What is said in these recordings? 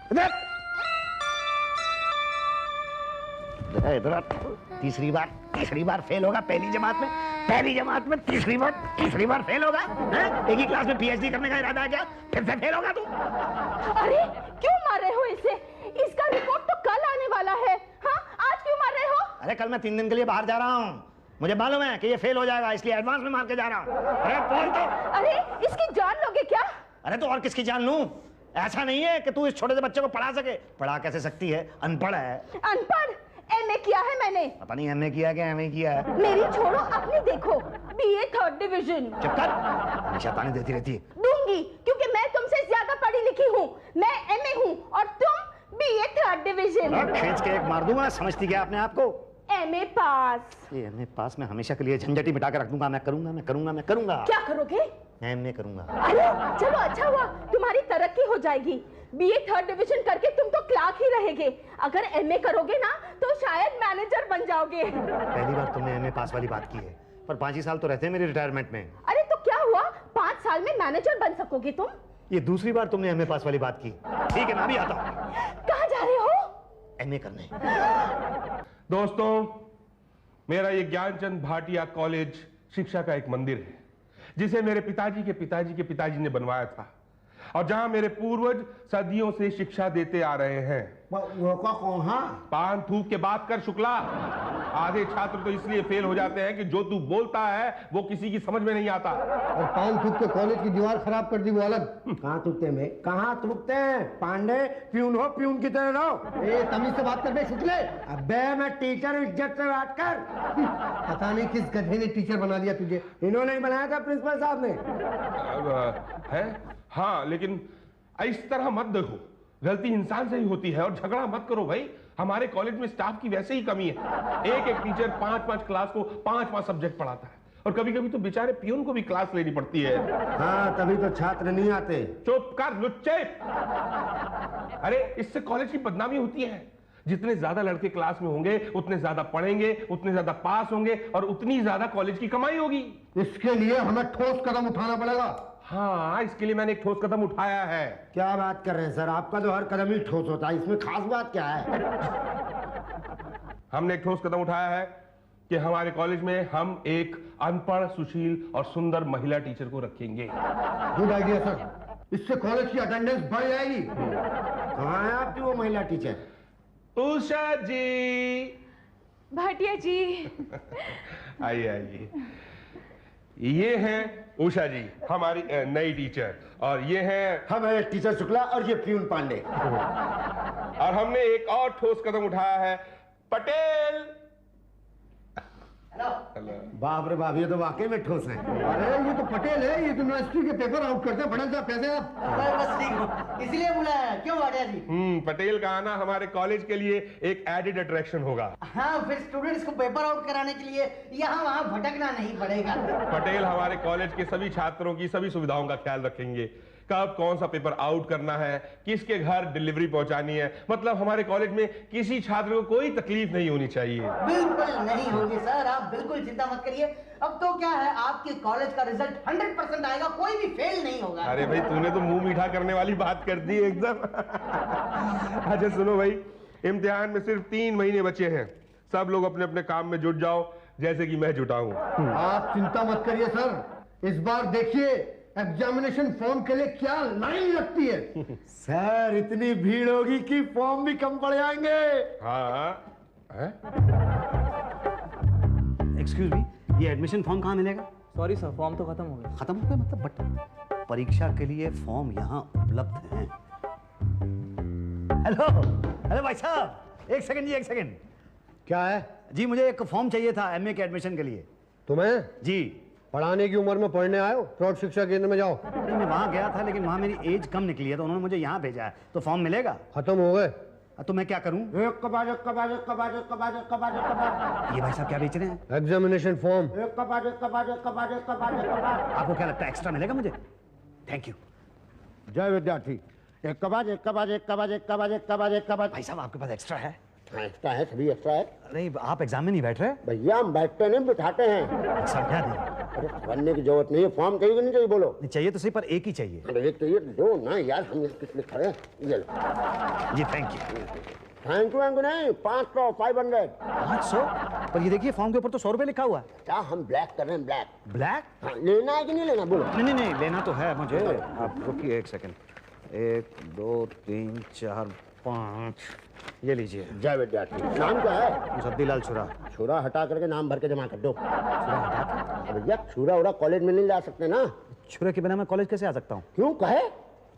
इधर तीसरी बार फेल होगा पहली जमात में तीसरी बार फेल होगा। एक ही क्लास में पीएचडी करने का इरादा है क्या? फिर से फेल होगा तू? अरे क्यों मार रहे हो इसे? इसका रिपोर्ट तो कल आने वाला है। हाँ, आज क्यों मार रहे हो? अरे कल मैं 3 दिन के लिए बाहर जा रहा हूँ, मुझे मालूम है कि ये फेल हो जाएगा, इसलिए एडवांस में मार के जा रहा हूँ। अरे बोल तो। अरे इसकी जान लोगे क्या? अरे तो और किसकी जान लूं? ऐसा नहीं है कि तू इस छोटे से बच्चे को पढ़ा सके। पढ़ा कैसे सकती है, अनपढ़ है। अनपढ़? एमए किया है मैंने। पता नहीं एमए किया क्या एमए किया है। मेरी छोड़ो, अपनी देखो। BA 3rd division. चुप कर, हमेशा ताने देती रहती है। दूंगी, क्योंकि मैं तुमसे ज्यादा पढ़ी लिखी हूँ। मैं एमए हूँ और तुम बीए 3rd डिवीजन। खींच के एक मार दूंगा, समझती क्या अपने आप को? एमए पास। ये एमए पास में हमेशा के लिए झंझट ही मिटा के रख दूंगा। मैं करूंगा। क्या करोगे? एमए करूंगा। अरे चलो, अच्छा हुआ, तुम्हारी तरक्की हो जाएगी। बीए 3rd डिवीजन करके तुम तो क्लार्क ही रहेगे। अगर एमए करोगे ना तो शायद मैनेजर बन जाओगे। पहली बार तुमने एमए पास वाली बात की है, पर 5 ही साल तो रहते हैं मेरे रिटायरमेंट में। अरे तो क्या हुआ, 5 साल में मैनेजर बन सकोगे तुम। ये दूसरी बार तुमने एमए पास वाली बात की। ठीक है, मैं भी आता हूँ। कहाँ जा रहे हो? एमए करने। दोस्तों, मेरा ये ज्ञानचंद भाटिया कॉलेज शिक्षा का एक मंदिर है, जिसे मेरे पिताजी के पिताजी ने बनवाया था, और जहां मेरे पूर्वज सदियों से शिक्षा देते आ रहे हैं। वो कौन? हाँ, पान थूक के बात कर शुक्ला। आधे छात्र तो इसलिए फेल हो जाते हैं कि जो तू बोलता है वो किसी की समझ में नहीं आता। और पान थूक के कॉलेज की दीवार खराब कर दी वो अलग। कहाँ थूकते में? कहाँ थूकते हैं? पांडे प्यून हो, प्यून की तरह रहो। ए तमीज से बात कर बे शुक्ले। अबे मैं टीचर, इज्जत से बात कर। पता नहीं किस गधे ने टीचर बना दिया तुझे। इन्होंने ही बनाया था, प्रिंसिपल साहब ने। है? हाँ, लेकिन इस तरह मत देखो, गलती इंसान से ही होती है। और झगड़ा मत करो भाई, हमारे कॉलेज में स्टाफ की वैसे ही कमी है। एक टीचर 5-5 क्लास को 5-5 सब्जेक्ट पढ़ाता है, और कभी कभी तो बेचारे पियून को भी क्लास लेनी पड़ती है। हाँ, तभी तो छात्र नहीं आते। चुप कर लुच्चे। अरे इससे कॉलेज की बदनामी होती है। जितने ज्यादा लड़के क्लास में होंगे उतने ज्यादा पढ़ेंगे, उतने ज्यादा पास होंगे, और उतनी ज्यादा कॉलेज की कमाई होगी। इसके लिए हमें ठोस कदम उठाना पड़ेगा। हाँ, इसके लिए मैंने एक ठोस कदम उठाया है। क्या बात कर रहे हैं सर? आपका तो हर कदम ही ठोस होता है, इसमें खास बात क्या है? हमने एक ठोस कदम उठाया है कि हमारे कॉलेज में हम एक अनपढ़, सुशील और सुंदर महिला टीचर को रखेंगे। गुड आइडिया सर, इससे कॉलेज की अटेंडेंस बढ़ जाएगी। कहाँ है आपकी वो महिला टीचर? उषा जी। भाटिया जी। आइए आइए। ये हैं उषा जी, हमारी नई टीचर, और ये हैं हमारे टीचर शुक्ला, और ये प्यून पांडे। और हमने एक और ठोस कदम उठाया है, पटेल। हेलो। बाप रे बाप, ये तो वाकई में ठोस है। अरे ये तो पटेल है, ये तो यूनिवर्सिटी के पेपर आउट करते हैं। पटेल साहब कैसे आप? बस ठीक हूँ, इसलिए बुलाया। क्यों भाटिया जी? पटेल का आना हमारे कॉलेज के लिए एक एडेड अट्रैक्शन होगा। हाँ, फिर स्टूडेंट्स को पेपर आउट कराने के लिए यहाँ वहाँ भटकना नहीं पड़ेगा। पटेल हमारे कॉलेज के सभी छात्रों की सभी सुविधाओं का ख्याल रखेंगे। कब कौन सा पेपर आउट करना है, किसके घर डिलीवरी पहुंचानी है, मतलब हमारे कॉलेज में किसी छात्र को कोई तकलीफ नहीं होनी चाहिए। बिल्कुल नहीं होगी सर, आप बिल्कुल चिंता मत करिए। अब तो क्या है, आपके कॉलेज का रिजल्ट 100% आएगा, कोई भी फेल नहीं होगा। अरे भाई, तूने तो मुंह मीठा करने वाली बात कर दी एकदम। अच्छा सुनो भाई, इम्तिहान में सिर्फ 3 महीने बचे हैं। सब लोग अपने अपने काम में जुट जाओ, जैसे कि मैं जुटा हूँ। आप चिंता मत करिए सर, इस बार देखिए एग्जामिनेशन फॉर्म के लिए क्या लाइन लगती है। सर इतनी भीड़ होगी कि फॉर्म भी कम पड़ जाएंगे। हाँ। एक्सक्यूज मी, ये एडमिशन फॉर्म कहाँ मिलेगा? सॉरी सर, फॉर्म तो खत्म हो गया। खत्म हो गया मतलब? बट परीक्षा के लिए फॉर्म यहाँ उपलब्ध हैं। हेलो हेलो भाई साहब, एक सेकंड जी, एक सेकंड। क्या है जी? मुझे एक फॉर्म चाहिए था एमए के एडमिशन के लिए। तुम्हें? जी। पढ़ाने की उम्र में पढ़ने आए हो? प्रौढ़ शिक्षा केंद्र में जाओ। नहीं, मैं वहाँ गया था, लेकिन वहाँ मेरी एज कम निकली है, तो उन्होंने मुझे यहाँ भेजा है। तो फॉर्म मिलेगा? खत्म हो गए। तो मैं क्या करूँ? ये भाई साहब क्या बेच रहे हैं? Examination form. आपको क्या लगता है एक्स्ट्रा मिलेगा मुझे? Thank you. जय विद्यार्थी। एक कबाज, एक कबाज, एक कबाज, एक कबाज, एक कबाज, एक कबाज। भाई साहब आपके पास एक्स्ट्रा है? एक्स्ट्रा है, सभी एक्स्ट्रा है। नहीं, आप एग्जाम में नहीं बैठ रहे? भैया हम बैठते नहीं, बिठाते हैं। समझा दिया। अरे बनने की जरूरत नहीं है, फॉर्म चाहिए कि नहीं चाहिए बोलो। नहीं चाहिए तो सही, पर एक ही चाहिए। अरे एक चाहिए दो ना यार, हम किस लिए खड़े हैं, ये लो। जी थैंक यू। थैंक यू नहीं, 500 500। 500? पर ये देखिए फॉर्म के ऊपर तो 100 रुपए लिखा हुआ है। क्या हम ब्लैक कर रहे हैं, ब्लैक? ब्लैक? हाँ, लेना है कि नहीं लेना बोलो। नहीं नहीं नहीं, लेना तो है मुझे। आप रुकिए एक सेकंड। 1 2 3 4 5, ये लीजिए। जय विद्यार्थी। नाम क्या है? मुसद्दीलाल छुरा। छुरा हटा करके नाम भर के जमा कर दो। भैया छुरा उड़ा कॉलेज में नहीं ला सकते ना। छुरे के बिना मैं कॉलेज कैसे आ सकता हूँ? क्यों कहे?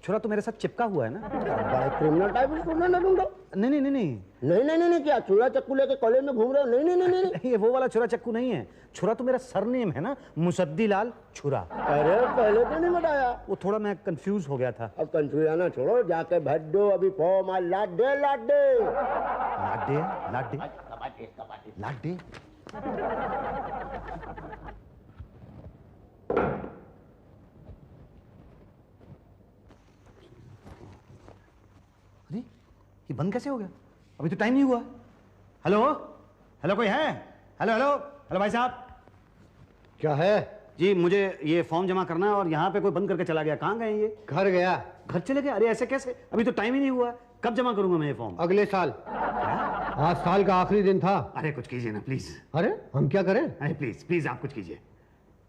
छुरा तो मेरे साथ चिपका हुआ है ना। बड़ा क्रिमिनल टाइप स्टूडेंट है तुम तो। नहीं नहीं नहीं नहीं, नहीं नहीं नहीं, क्या छुरा चक्कू लेके कॉलेज में घूम रहे हो? नहीं नहीं नहीं नहीं। ये वो वाला छुरा चक्कू नहीं है। छुरा तो मेरा सरनेम है ना, मुसद्दीलाल छुरा। अरे पहले तो नहीं बताया। वो थोड़ा मैं कंफ्यूज हो गया था। अब कंफ्यूज ना छोड़ो, जाके भर दो अभी फॉर्म। लाड दे लाड दे लाडे लाडे लाडे। अरे ये बंद कैसे हो गया? अभी तो टाइम नहीं हुआ। हेलो हेलो, कोई है? हेलो हेलो हेलो भाई साहब। क्या है? जी मुझे ये फॉर्म जमा करना है और यहाँ पे कोई बंद करके चला गया। कहाँ गए ये? घर गया। घर चले गए? अरे ऐसे कैसे? अभी तो टाइम ही नहीं हुआ। कब जमा करूंगा मैं ये फॉर्म? अगले साल। आज साल का आखिरी दिन था। अरे कुछ कीजिए ना प्लीज। अरे हम क्या करें? अरे प्लीज प्लीज आप कुछ कीजिए।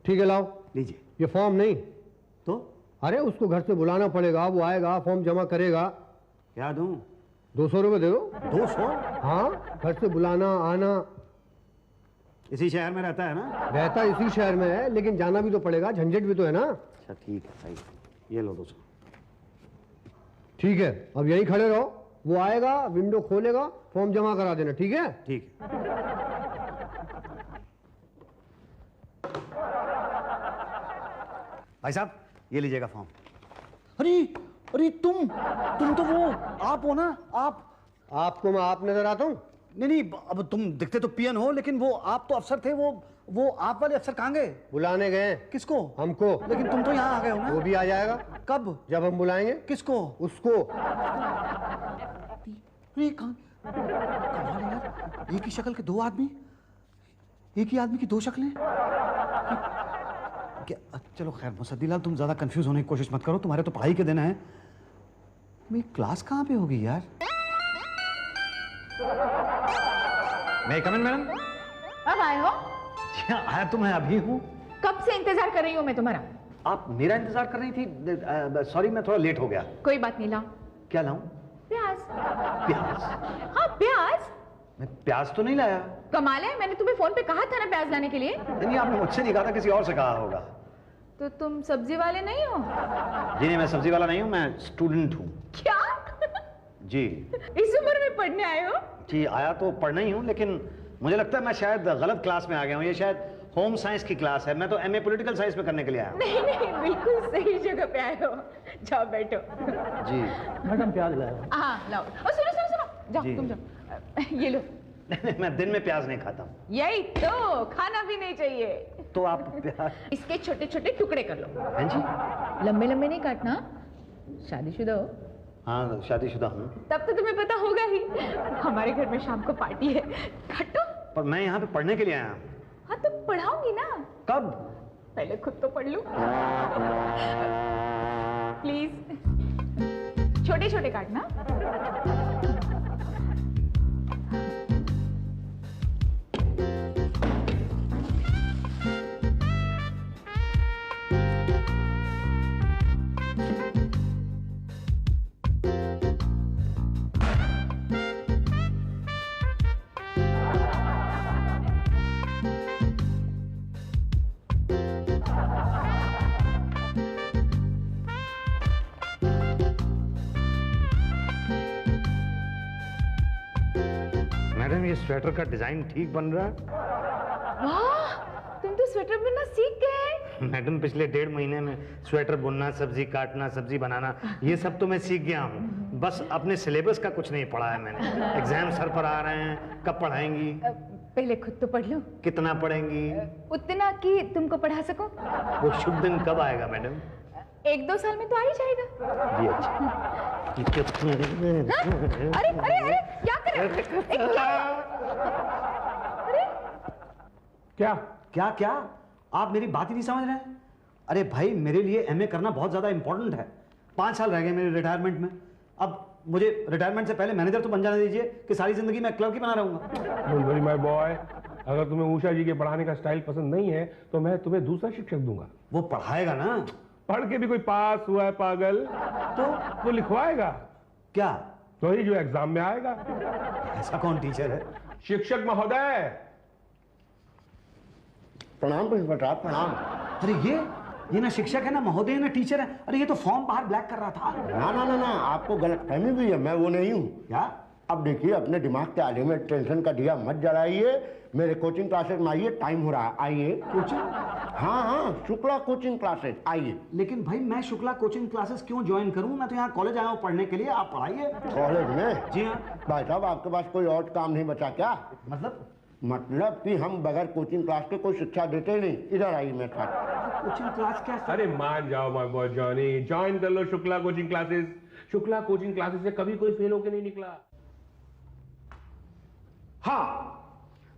ठीक है लाओ लीजिए। ये फॉर्म। नहीं तो अरे उसको घर से बुलाना पड़ेगा, वो आएगा, फॉर्म जमा करेगा। क्या दूं? 200 रुपये दे दो। 200? हाँ, घर से बुलाना आना। इसी शहर में रहता है ना? रहता इसी शहर में है, लेकिन जाना भी तो पड़ेगा, झंझट भी तो है ना। अच्छा ठीक है, सही। ये लो 200। ठीक है, अब यहीं खड़े रहो, वो आएगा, विंडो खोलेगा, फॉर्म जमा करा देना। ठीक है? ठीक है। भाई साहब ये लीजिएगा फॉर्म। अरे अरे तुम तो वो आप हो ना? आपको मैं आप नजर आता हूँ? नहीं नहीं, अब तुम दिखते तो पियन हो, लेकिन वो आप तो अफसर थे। वो आप वाले अफसर कहाँ गए? बुलाने गए। किसको? हमको। लेकिन तुम तो यहाँ आ गए हो ना? वो भी आ जाएगा। कब? जब हम बुलाएंगे। किसको? उसको। अरे कमाल है यार, एक ही शक्ल के दो आदमी, एक ही आदमी की दो शक्लें। क्या? चलो खैर मुसद्दीलाल, तुम ज्यादा कंफ्यूज होने की कोशिश मत करो, तुम्हारे तो पढ़ाई के दिन है। मेरी क्लास कहाँ पे होगी यार? मैं कम इन मैडम? अब आए हो? आया तो मैं अभी हूँ। कब से इंतजार कर रही हूँ मैं तुम्हारा। आप मेरा इंतजार कर रही थी? सॉरी मैं थोड़ा लेट हो गया। कोई बात नहीं, लाओ। क्या लाऊं? प्याज। प्याज? हाँ प्याज। मैं प्याज तो नहीं लाया। कमाल है, मैंने तुम्हें फोन पे कहा था ना प्याज लाने के लिए। नहीं आपने मुझसे नहीं कहा था, किसी और से कहा होगा। तो तुम सब्जी वाले नहीं हो? जी नहीं, मैं सब्जी वाला नहीं हूँ, मैं स्टूडेंट हूँ। क्या? जी। इस उम्र में पढ़ने आए हो? जी आया तो पढ़ना ही हूँ, लेकिन मुझे लगता है मैं शायद गलत क्लास में आ गया हूँ। ये शायद होम साइंस की क्लास है। मैं तो एमए पॉलिटिकल साइंस में करने के लिए आया हूँ। नहीं नहीं, बिल्कुल सही जगह पे आए हो। जाओ बैठो। जी मैडम प्याज लाया। हाँ लाओ। और सुनो सुनो सुनो, जाओ तुम जाओ। ये लो। नहीं मैं दिन में प्याज नहीं खाता हूँ। यही तो, खाना भी नहीं चाहिए। तो आप प्याज? इसके छोटे छोटे टुकड़े कर लो। हाँ जी। लंबे लंबे नहीं काटना। शादीशुदा हो? हाँ शादीशुदा हूँ। तब तो तुम्हें पता होगा ही, हमारे घर में शाम को पार्टी है। काटो। पर मैं यहाँ पे पढ़ने के लिए आया हूँ। हाँ तो पढ़ाऊंगी ना। कब? पहले खुद तो पढ़ लूं। प्लीज छोटे छोटे काटना। मैडम ये स्वेटर का डिजाइन ठीक बन रहा है। वाह, तुम तो स्वेटर बुनना सीख गए। मैडम पिछले 1.5 महीने में स्वेटर बुनना, सब्जी काटना, सब्जी बनाना, ये सब तो मैं सीख गया हूँ। बस अपने सिलेबस का कुछ नहीं पढ़ा है मैंने। एग्जाम सर पर आ रहे हैं, कब पढ़ाएंगी? पहले खुद तो पढ़ लो। कितना पढ़ेंगी? उतना कि तुमको पढ़ा सको। वो शुभ दिन कब आएगा मैडम? 1-2 साल में तो आ ही जाएगा। जी अच्छा। अरे अरे अरे क्या कर रहे हो? अरे क्या? क्या क्या? आप मेरी बात ही नहीं समझ रहे हैं। अरे भाई, मेरे लिए एमए करना बहुत ज़्यादा इंपॉर्टेंट है। 5 साल रह गए मेरे रिटायरमेंट में। अब मुझे रिटायरमेंट से पहले मैनेजर तो बन जाने दीजिए कि सारी जिंदगी मैं क्लर्क ही बना रहूंगा। डोंट वरी माय बॉय, अगर तुम्हें उषा जी के पढ़ाने का स्टाइल पसंद नहीं है तो मैं तुम्हें दूसरा शिक्षक दूंगा। वो पढ़ाएगा ना? पढ़ के भी कोई पास हुआ है पागल? तो वो लिखवाएगा। क्या? तो ही जो एग्जाम में आएगा। ऐसा कौन टीचर है? शिक्षक महोदय। प्रणाम प्रिंसिपल साहब, प्रणाम। अरे ये ना शिक्षक है, ना महोदय, ना टीचर है। अरे ये तो फॉर्म बाहर ब्लैक कर रहा था। ना ना ना ना, आपको गलतफहमी भी है, मैं वो नहीं हूँ। क्या? अब देखिए, अपने दिमाग के आगे में टेंशन का दिया मत जलाइए। मेरे कोचिंग क्लासेस में आइए, टाइम हो रहा है, आइए। कोचिंग? हाँ हाँ, शुक्ला कोचिंग क्लासेस, आइए। लेकिन भाई, मैं शुक्ला कोचिंग क्लासेस क्यों ज्वाइन करूं? मैं तो यहाँ कॉलेज आया हूँ पढ़ने के लिए, आप पढ़ाइए। कॉलेज में? जी हाँ। भाई साहब, आपके पास कोई और काम नहीं बचा क्या? मतलब कि हम बगैर कोचिंग क्लास के कोई शिक्षा देते नहीं। इधर आइए मेरे साथ। कोचिंग क्लास क्या? अरे मान जाओ माय बॉय जॉनी, ज्वाइन कर लो Shukla coaching classes. Shukla coaching classes से कभी कोई फेल होके नहीं निकला। हाँ,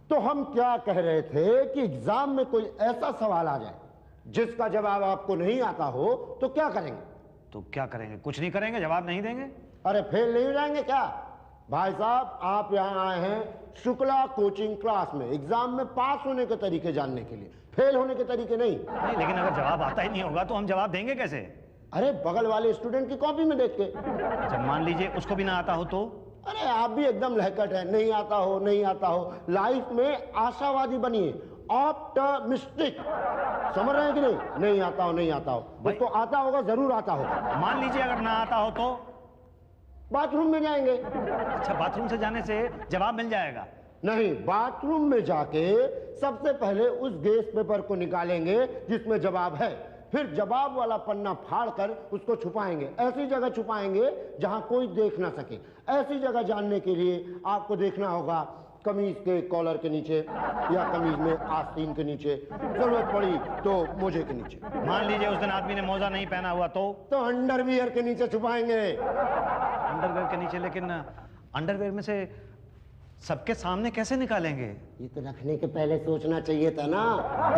तो हम क्या कह रहे थे कि एग्जाम में कोई ऐसा सवाल आ जाए जिसका जवाब आपको नहीं आता हो तो क्या करेंगे? तो क्या करेंगे? कुछ नहीं करेंगे, जवाब नहीं देंगे। अरे फेल नहीं हो जाएंगे क्या? भाई साहब, आप यहाँ आए हैं शुक्ला कोचिंग क्लास में एग्जाम में पास होने के तरीके जानने के लिए, फेल होने के तरीके नहीं। नहीं, लेकिन अगर जवाब आता ही नहीं होगा तो हम जवाब देंगे कैसे? अरे बगल वाले स्टूडेंट की कॉपी में देख के। जब मान लीजिए उसको भी ना आता हो तो? अरे आप भी एकदम लहकट है, नहीं आता हो नहीं आता हो। लाइफ में आशावादी बनिए, ऑप्टिमिस्टिक। समझ रहे हैं कि नहीं? नहीं आता हो नहीं आता हो, उसको आता होगा, जरूर आता होगा। मान लीजिए अगर ना आता हो तो? बाथरूम में जाएंगे। अच्छा, बाथरूम से जाने से जवाब मिल जाएगा? नहीं, बाथरूम में जाके सबसे पहले उस गेस पेपर को निकालेंगे जिसमें जवाब है, फिर जवाब वाला पन्ना फाड़कर उसको छुपाएंगे। ऐसी जगह छुपाएंगे जहां कोई देख ना सके। ऐसी जगह जानने के लिए आपको देखना होगा कमीज के कॉलर के नीचे, या कमीज में आस्तीन के नीचे, जरूरत पड़ी तो मोजे के नीचे। मान लीजिए उस दिन आदमी ने मोजा नहीं पहना हुआ तो? अंडरवियर के नीचे छुपाएंगे। अंडरवेयर के नीचे? लेकिन अंडरवेयर में से सबके सामने कैसे निकालेंगे? ये तो रखने के पहले सोचना चाहिए था ना।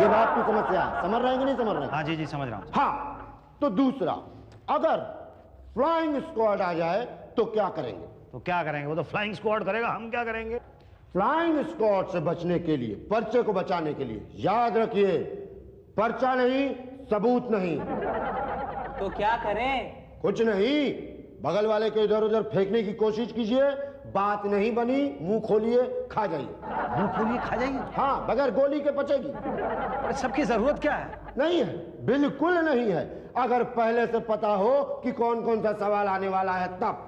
ये बात की समस्या समझ रहे हैं कि नहीं समझ रहे? हाँ जी जी, समझ रहा हूँ। हाँ, तो दूसरा, अगर फ्लाइंग स्क्वाड आ जाए तो क्या करेंगे? तो क्या करेंगे? वो तो फ्लाइंग स्क्वाड करेगा, हम क्या करेंगे? फ्लाइंग स्क्वाड से बचने के लिए, पर्चे को बचाने के लिए, याद रखिए, पर्चा नहीं, सबूत नहीं। तो क्या करें? कुछ नहीं, बगल वाले के इधर उधर फेंकने की कोशिश कीजिए। बात नहीं बनी, मुंह खोलिए, खा जाइए। मुंह खोलिए, खा जाइए? हाँ, बगैर गोली के पचेगी। अरे सबकी जरूरत क्या है? नहीं है, बिल्कुल नहीं है। अगर पहले से पता हो कि कौन कौन सा सवाल आने वाला है तब।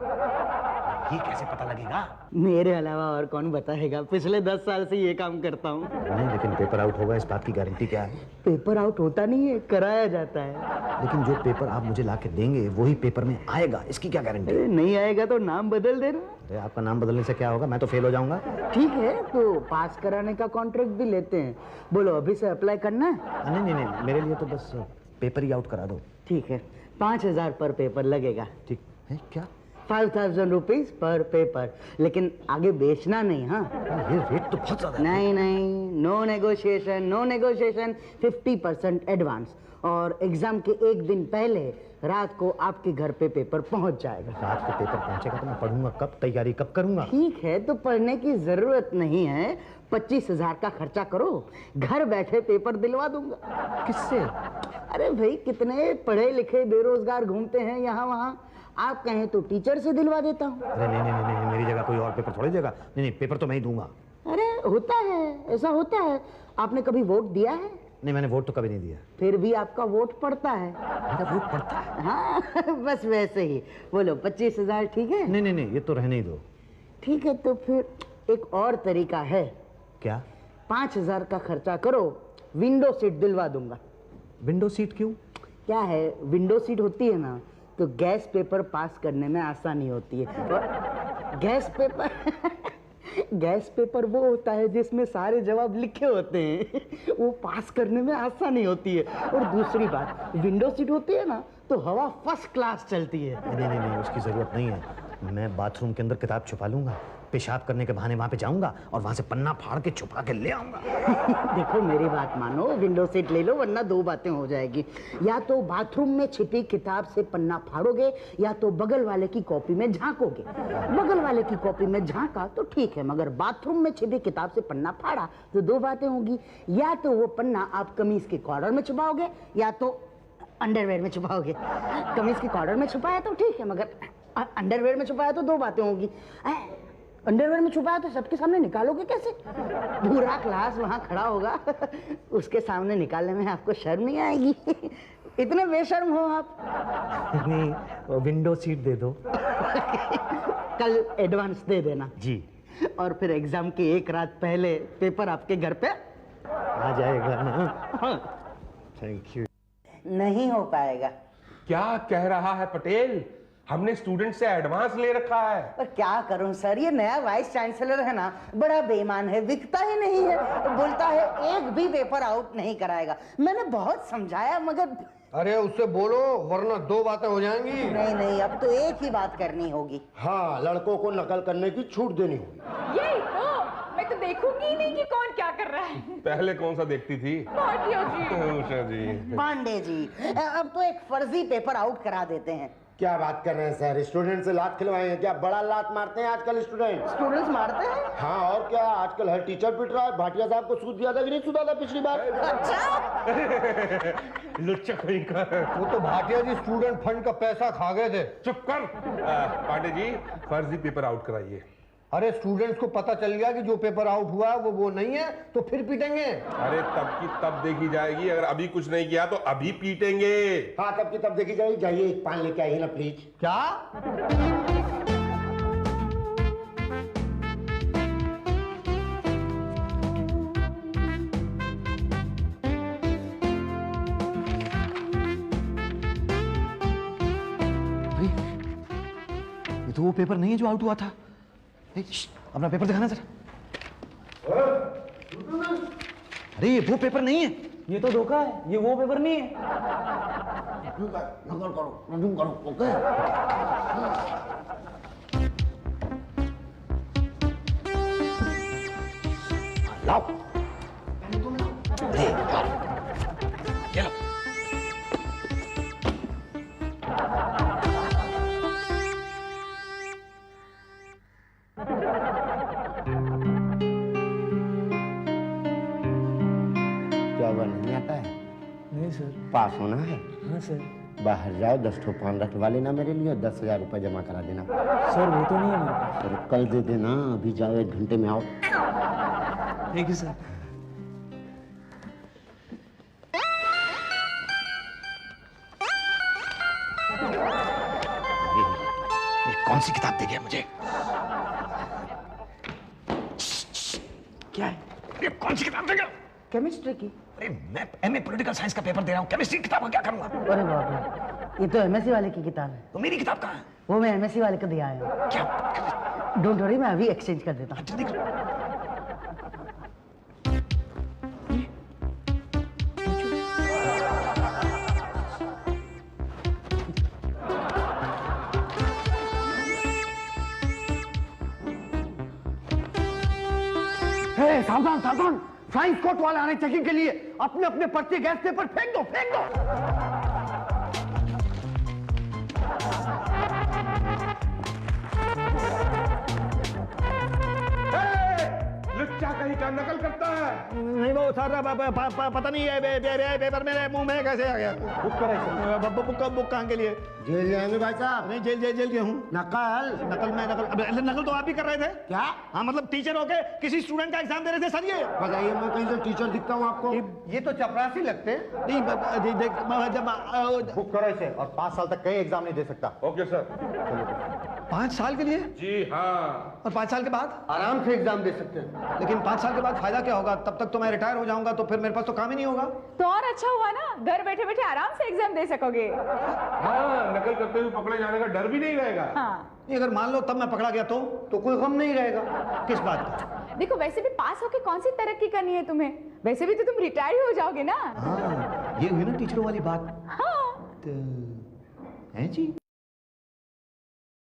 ये कैसे पता लगेगा? मेरे अलावा और कौन बताएगा? पिछले 10 साल से ये काम करता हूँ। नहीं, लेकिन पेपर आउट होगा, इस बात की गारंटी क्या है? पेपर आउट होता नहीं है, कराया जाता है। लेकिन जो पेपर आप मुझे ला के देंगे वही पेपर में आएगा, इसकी क्या गारंटी? अरे नहीं आएगा तो नाम बदल देना। अरे आपका नाम बदलने से क्या होगा? मैं तो फेल हो जाऊंगा। ठीक है, तो पास कराने का कॉन्ट्रैक्ट भी लेते हैं। बोलो, अभी से अप्लाई करना है? नहीं नहीं नहीं, मेरे लिए तो बस पेपर ही आउट करा दो। ठीक है, 5000 पर पेपर लगेगा। ठीक है? क्या? 5000 रुपीज पर पेपर, लेकिन आगे बेचना नहीं। हाँ, ये रेट तो बहुत ज्यादा है। नहीं नहीं, no negotiation, no negotiation. 50% advance, और एग्जाम के एक दिन पहले रात को आपके घर पे पेपर पहुंच जाएगा। रात को पेपर पहुंचेगा तो मैं पढ़ूंगा कब? तैयारी कब करूंगा? ठीक है, तो पढ़ने की जरूरत नहीं है। 25,000 का खर्चा करो, घर बैठे पेपर दिलवा दूंगा। किससे? अरे भाई, कितने पढ़े लिखे बेरोजगार घूमते हैं यहाँ वहाँ। आप कहें तो टीचर से दिलवा देता हूँ। अरे नहीं नहीं नहीं नहीं, मेरी जगह कोई और पेपर थोड़ी देगा। नहीं नहीं, पेपर तो मैं ही दूंगा। अरे होता है, ऐसा होता है। आपने कभी वोट दिया है? नहीं, मैंने वोट तो कभी नहीं दिया। फिर भी आपका वोट पड़ता है। मेरा वोट पड़ता है? हाँ, बस वैसे ही। बोलो, 25,000 ठीक है? नहीं नहीं नहीं, ये तो रहने ही दो। ठीक है, तो फिर एक और तरीका है। क्या? 5000 का खर्चा करो, विंडो सीट दिलवा दूंगा। विंडो सीट क्यों? क्या है, विंडो सीट होती है ना, तो गैस पेपर पास करने में आसानी होती है। और गैस पेपर गैस पेपर वो होता है जिसमें सारे जवाब लिखे होते हैं, वो पास करने में आसानी होती है। और दूसरी बात, विंडो सीट होती है ना, तो हवा फर्स्ट क्लास चलती है। नहीं नहीं नहीं, उसकी जरूरत नहीं है। मैं बाथरूम के अंदर किताब छुपा लूंगा, पेशाब करने के बहाने वहां पे जाऊंगा और वहां से पन्ना फाड़ के छुपा के ले आऊंगा। देखो मेरी बात मानो, विंडो सीट ले लो वरना दो बातें हो जाएगी। या तो बाथरूम में छिपी किताब से पन्ना फाड़ोगे या तो बगल वाले की कॉपी में झांकोगे। बगल वाले की कॉपी में झांका तो ठीक है, मगर बाथरूम में छिपी किताब से पन्ना फाड़ा तो दो बातें होगी। या तो वो पन्ना आप कमीज के कॉर्नर में छुपाओगे या तो अंडरवेयर में छुपाओगे। कमीज के कॉर्नर में छुपाया तो ठीक है, मगर अंडरवेयर में छुपाया तो दो बातें होगी। अंडरवेयर में छुपाया तो सबके सामने निकालोगे कैसे? पूरा क्लास वहां खड़ा होगा, उसके सामने निकालने में आपको शर्म नहीं आएगी? इतने बेशर्म हो आप। नहीं, विंडो सीट दे दो। कल एडवांस दे देना जी। और फिर एग्जाम की एक रात पहले पेपर आपके घर पे आ जाएगा ना? Thank you. नहीं हो पाएगा। क्या कह रहा है पटेल? हमने स्टूडेंट से एडवांस ले रखा है। पर क्या करूं सर, ये नया वाइस चांसलर है ना, बड़ा बेईमान है, बिकता ही नहीं है। बोलता है एक भी पेपर आउट नहीं कराएगा। मैंने बहुत समझाया मगर अरे उससे बोलो वरना दो बातें हो जाएंगी। नहीं, अब तो एक ही बात करनी होगी। हाँ, लड़कों को नकल करने की छूट देनी होगी। यही तो, मैं तो देखूंगी ही नहीं कि कौन क्या कर रहा है। पहले कौन सा देखती थी? भाटिया जी। उषा जी। पांडे जी, अब तो एक फर्जी पेपर आउट करा देते हैं। क्या बात कर रहे हैं सर? स्टूडेंट से लात खिलवाए हैं क्या? बड़ा लात मारते हैं आजकल स्टूडेंट्स मारते हैं? हाँ, और क्या, आजकल हर टीचर पिट रहा है। भाटिया साहब को सूद दिया था कि नहीं सूदा था पिछली बार? अच्छा। लुच्चा कहीं का। वो तो भाटिया जी स्टूडेंट फंड का पैसा खा गए थे। चुप कर। पांडे जी, फर्जी पेपर आउट कराइए। अरे स्टूडेंट्स को पता चल गया कि जो पेपर आउट हुआ वो नहीं है तो फिर पीटेंगे। अरे तब की तब देखी जाएगी, अगर अभी कुछ नहीं किया तो अभी पीटेंगे। हाँ, तब की तब देखी जाएगी। जाइए एक पान लेके आइए ना प्लीज। क्या? ये तो वो पेपर नहीं है जो आउट हुआ था। अपना पेपर दिखाना जरा। अरे ये वो पेपर नहीं है, ये तो धोखा है, ये वो पेपर नहीं है। नकल करो, ओके? लाओ। ये लो। क्या हुआ, नहीं आता है? नहीं सर। पास होना है? हाँ सर। बाहर जाओ, 10 ठो पान रखवा लेना मेरे लिए, 10,000 रुपये जमा करा देना। सर वो तो नहीं है मेरे पास। अरे कल दे देना, अभी जाओ, 1 घंटे में आओ। ठीक है सर। कौन सी किताब दे गया मुझे? क्या है? ये कौन सी किताब दे गया? केमिस्ट्री की। अरे मैं एमए पॉलिटिकल साइंस का पेपर दे रहा हूँ, केमिस्ट्री की किताब का क्या करूंगा? अरे बाप रे, ये तो एमएससी वाले की किताब है। तो मेरी किताब कहाँ है? वो मैं एमएससी वाले को दिया है। क्या? डोंट वरी, मैं अभी एक्सचेंज कर देता हूँ। जल्दी करो। सावधान सावधान, साइंस कोर्ट वाले आने चेकिंग के लिए। अपने अपने पर्चे गैस पेपर फेंक दो, फेंक दो। लुच्चा कहीं का नकल करता है। नहीं वो सर पता नहीं है पेपर मेरे मुंह में कैसे आ गया। बुक कराइए। बुक कहाँ के लिए? जेल जाएंगे भाई साहब? नहीं जेल गया हूँ। नकल तो आप ही कर रहे थे क्या? हाँ मतलब टीचर होके किसी स्टूडेंट का एग्जाम दे रहे थे सर ये? बताइए, मैं कहीं से टीचर दिखता हूँ आपको? ये तो चपरासी लगते हैं। नहीं जब बुक करो इसे, और 5 साल तक कहीं एग्जाम नहीं दे सकता। Okay sir. 5 साल के लिए? जी हाँ। और 5 साल के बाद? आराम से एग्जाम दे सकते हैं। लेकिन 5 साल के बाद फायदा क्या होगा? तब तक तो मैं रिटायर हो जाऊंगा, तो फिर मेरे पास तो काम ही नहीं होगा। तो और अच्छा हुआ ना, घर बैठे बैठे आराम से एग्जाम दे सकोगे। हाँ, नकल करते हुए पकड़े जाने का डर भी नहीं रहेगा। हाँ। नहीं, अगर मान लो तब मैं पकड़ा गया तो कोई गम नहीं रहेगा। किस बात का? देखो वैसे भी पास होके कौन सी तरक्की करनी है तुम्हें, वैसे भी तो तुम रिटायर ही हो जाओगे ना। हाँ, ये हुई ना टीचरों वाली बात। हाँ। तो है जी।